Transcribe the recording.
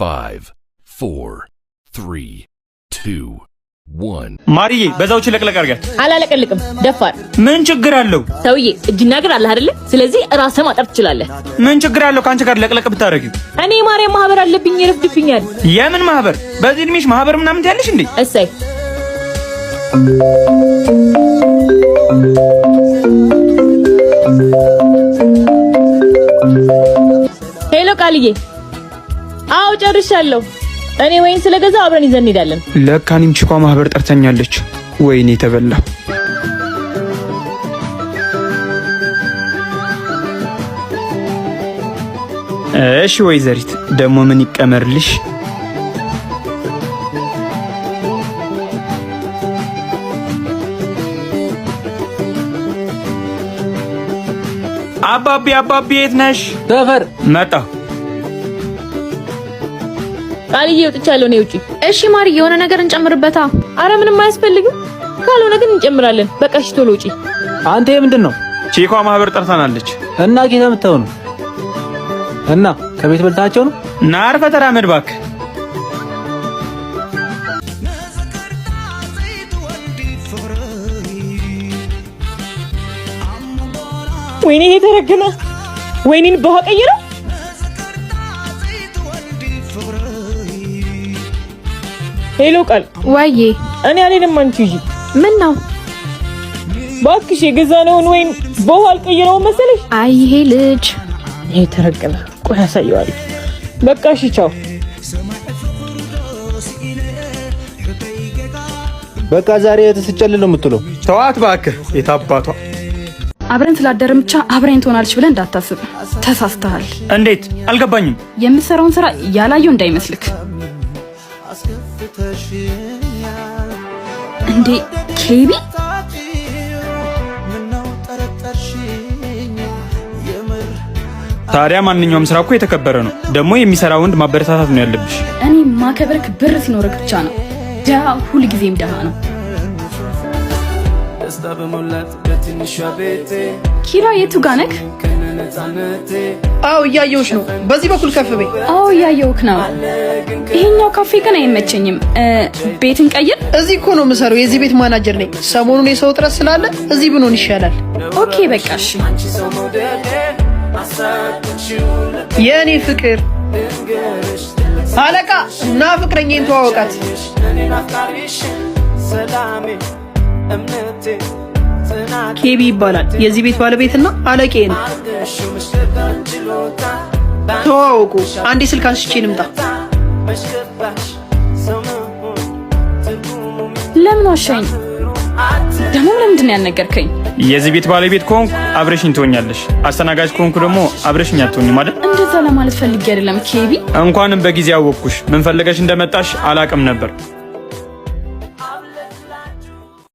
5, 4, 3, 2, 1 ማሪዬ በዛው ችለቅለቅ አርጋት። አላለቀልቅም ደፋር። ምን ችግር አለው? ሰውዬ እጅና እግር አለ አይደል? ስለዚህ ራስህ ማጠር ትችላለህ። ምን ችግር አለው ካንቺ ጋር ለቅለቅ ብታረጊው? እኔ ማርያም ማህበር አለብኝ ይረፍድብኛል። የምን ማህበር? በዚህ እድሜሽ ማህበር ምናምን ትያለሽ እንዴ? እሰይ ሄሎ ቃልዬ። አዎ ጨርሻለሁ። እኔ ወይን ስለገዛ አብረን ይዘን እንሄዳለን። ለካ እኔም ቺኳ ማህበር ጠርተኛለች። ወይኔ ተበላ። እሺ ወይዘሪት ደግሞ ምን ይቀመርልሽ? አባቢ የት ነሽ? ሰፈር መጣሁ። ቃልዬ ወጥቻለሁ ነው ውጪ። እሺ ማሪ የሆነ ነገር እንጨምርበታ። አረ ምንም አያስፈልግም። ካልሆነ ግን እንጨምራለን። በቃ እሺ ቶሎ ውጪ። አንተ ምንድን ነው? ቺኳ ማህበር ጠርታናለች። እና ጌታ የምታው ነው? እና ከቤት በልታቸው ነው? ና አርፈህ ተራመድ እባክህ። ወይኔ የተረገመ ወይኔን በውሃ ቀይረው። ሄሎ ቃል ዋዬ እኔ አልሄድም። አንቺ ሂጂ። ምን ነው እባክሽ የገዛነውን ወይን በውሃ አልቀይረው መሰለሽ? አይ ይሄ ልጅ የተረገመ። ቆይ አሳየዋለሁ። በቃ እሺ ቻው። በቃ ዛሬ የተስጨልል ነው የምትለው? ተዋት እባክህ። የታባቷ አብረን ስላደረን ብቻ አብረን ትሆናለች ብለን እንዳታስብ። ተሳስተሃል። እንዴት? አልገባኝም። የምትሰራውን ስራ ያላየው እንዳይመስልክ። እንዴ ኬቢ ታዲያ ማንኛውም ስራ እኮ የተከበረ ነው። ደግሞ የሚሰራ ወንድ ማበረታታት ነው ያለብሽ። እኔ ማከበርክ ብር ሲኖርክ ብቻ ነው። ደሃ ሁልጊዜም ደሃ ነው። ኪራ የቱ ጋር ነህ? አው እያየሁሽ ነው። በዚህ በኩል ከፍ በይ። አው እያየሁክ ነው። ይሄኛው ካፌ ግን አይመቸኝም። ቤትን ቀይር። እዚህ እኮ ነው የምሰራው። የዚህ ቤት ማናጀር ነኝ። ሰሞኑን የሰው ጥረት ስላለ እዚህ ብንሆን ይሻላል። ኦኬ በቃ እሺ። የኔ ፍቅር አለቃ እና ፍቅረኛዬን ተዋወቃት። ኬቢ ይባላል። የዚህ ቤት ባለቤትና አለቃዬ ነው። ተዋወቁ። አንዴ ስልክ አንስቼ ልምጣ። ለምን ዋሻኝ? ደግሞ ለምንድን ነው ያልነገርከኝ? የዚህ ቤት ባለቤት ከሆንኩ አብረሽኝ ትሆኛለሽ። አስተናጋጅ ከሆንኩ ደግሞ አብረሽኝ አትሆኝም አይደል? እንደዛ ለማለት ፈልጌ አይደለም ኬቢ። እንኳንም በጊዜ አወቅኩሽ። ምን ፈልገሽ እንደመጣሽ አላቅም ነበር።